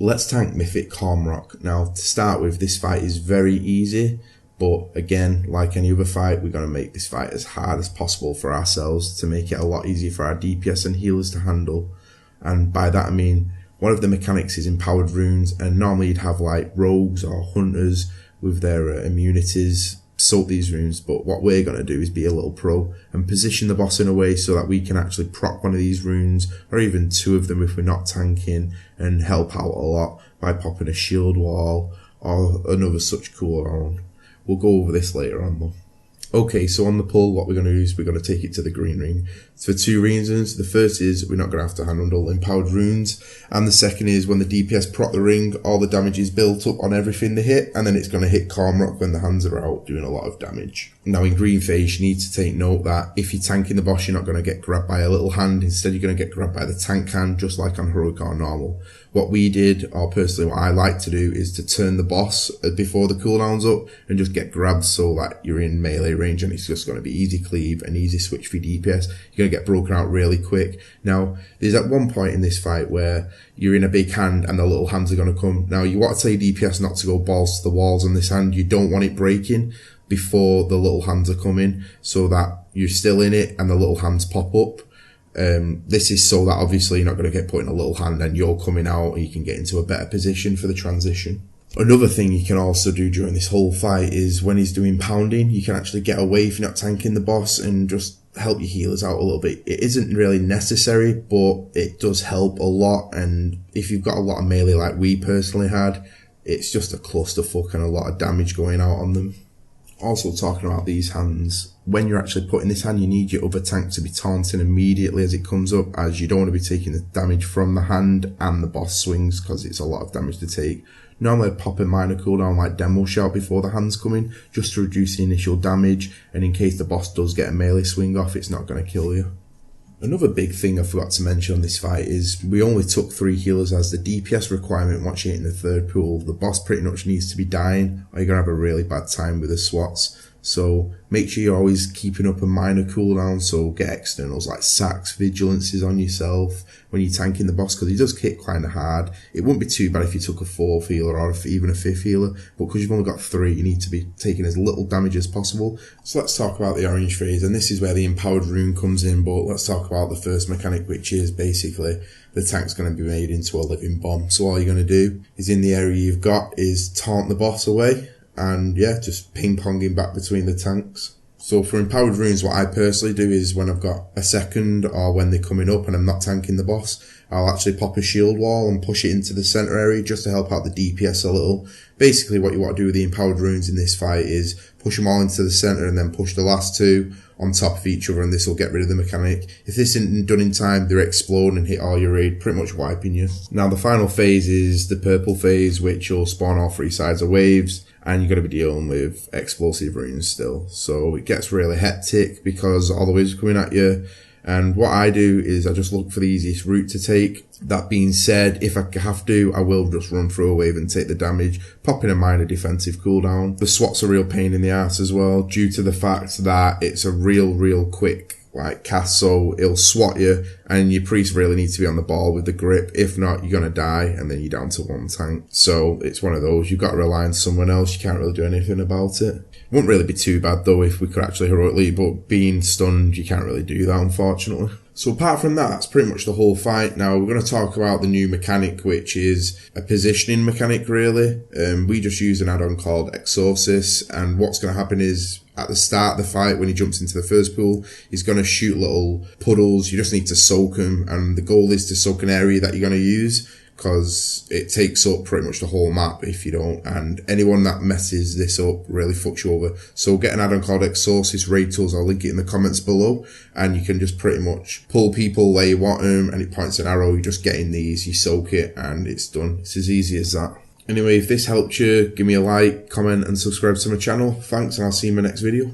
Let's tank Mythic Kormrok. Now, to start with, this fight is very easy, but again, like any other fight, we're going to make this fight as hard as possible for ourselves to make it a lot easier for our DPS and healers to handle. And by that I mean, one of the mechanics is empowered runes, and normally you'd have like rogues or hunters with their immunities soak these runes, but what we're going to do is be a little pro and position the boss in a way so that we can actually proc one of these runes, or even two of them if we're not tanking, and help out a lot by popping a shield wall or another such cooldown. We'll go over this later on though. Okay, so on the pull, what we're going to do is we're going to take it to the green ring. It's for two reasons. The first is we're not going to have to handle empowered runes, and the second is when the DPS proc the ring, all the damage is built up on everything they hit, and then it's going to hit Kormrok when the hands are out, doing a lot of damage. Now in green phase, you need to take note that if you're tanking the boss, you're not going to get grabbed by a little hand. Instead, you're going to get grabbed by the tank hand, just like on heroic or normal. What we did, or personally what I like to do, is to turn the boss before the cooldown's up and just get grabbed so that you're in melee range, and it's just going to be easy cleave and easy switch for DPS. You're going to get broken out really quick. Now, there's at one point in this fight where you're in a big hand and the little hands are going to come. Now, you want to tell your DPS not to go balls to the walls on this hand. You don't want it breaking before the little hands are coming, so that you're still in it and the little hands pop up. This is so that obviously you're not going to get put in a little hand and you're coming out and you can get into a better position for the transition. Another thing you can also do during this whole fight is when he's doing pounding, you can actually get away if you're not tanking the boss and just help your healers out a little bit. It isn't really necessary, but it does help a lot, and if you've got a lot of melee like we personally had, it's just a clusterfuck and a lot of damage going out on them. Also, talking about these hands, when you're actually putting this hand, you need your other tank to be taunting immediately as it comes up, as you don't want to be taking the damage from the hand and the boss swings, because it's a lot of damage to take. Normally I'd pop a minor cooldown like Demo Shout before the hands come in, just to reduce the initial damage, and in case the boss does get a melee swing off, it's not going to kill you. Another big thing I forgot to mention on this fight is we only took 3 healers as the DPS requirement once you're hitting the third pool. The boss pretty much needs to be dying or you're going to have a really bad time with the swats. So make sure you're always keeping up a minor cooldown, so get externals like sacks, vigilances on yourself when you're tanking the boss, because he does hit kind of hard. It wouldn't be too bad if you took a 4th healer or even a 5th healer, but because you've only got 3, you need to be taking as little damage as possible. So let's talk about the orange phase, and this is where the empowered rune comes in, but let's talk about the first mechanic, which is basically the tank's going to be made into a living bomb. So all you're going to do is in the area you've got is taunt the boss away, and yeah, just ping-ponging back between the tanks. So for empowered runes, what I personally do is when I've got a second or when they're coming up and I'm not tanking the boss, I'll actually pop a shield wall and push it into the center area just to help out the DPS a little. Basically what you want to do with the empowered runes in this fight is push them all into the center and then push the last 2 on top of each other, and this will get rid of the mechanic. If this isn't done in time, they explode and hit all your raid, pretty much wiping you. Now the final phase is the purple phase, which will spawn all 3 sides of waves, and you're going to be dealing with explosive runes still. So it gets really hectic because all the waves are coming at you. And what I do is I just look for the easiest route to take. That being said, if I have to, I will just run through a wave and take the damage, popping a minor defensive cooldown. The swat's a real pain in the ass as well, due to the fact that it's a real quick cast, so it'll swat you, and your priest really needs to be on the ball with the grip. If not, you're going to die, and then you're down to 1 tank. So it's one of those, you've got to rely on someone else, you can't really do anything about it. Wouldn't really be too bad though if we could actually heroically, but being stunned, you can't really do that, unfortunately. So apart from that, that's pretty much the whole fight. Now we're going to talk about the new mechanic, which is a positioning mechanic really. We just use an add-on called Exorsus, and what's going to happen is at the start of the fight, when he jumps into the first pool, he's going to shoot little puddles. You just need to soak them, and the goal is to soak an area that you're going to use, because it takes up pretty much the whole map if you don't, and anyone that messes this up really fucks you over. So get an add-on called Exorsus Raid tools, I'll link it in the comments below, and you can just pretty much pull people where you want them, and it points an arrow, you just get in these, you soak it, and it's done. It's as easy as that. Anyway, if this helped you, give me a like, comment and subscribe to my channel. Thanks, and I'll see you in my next video.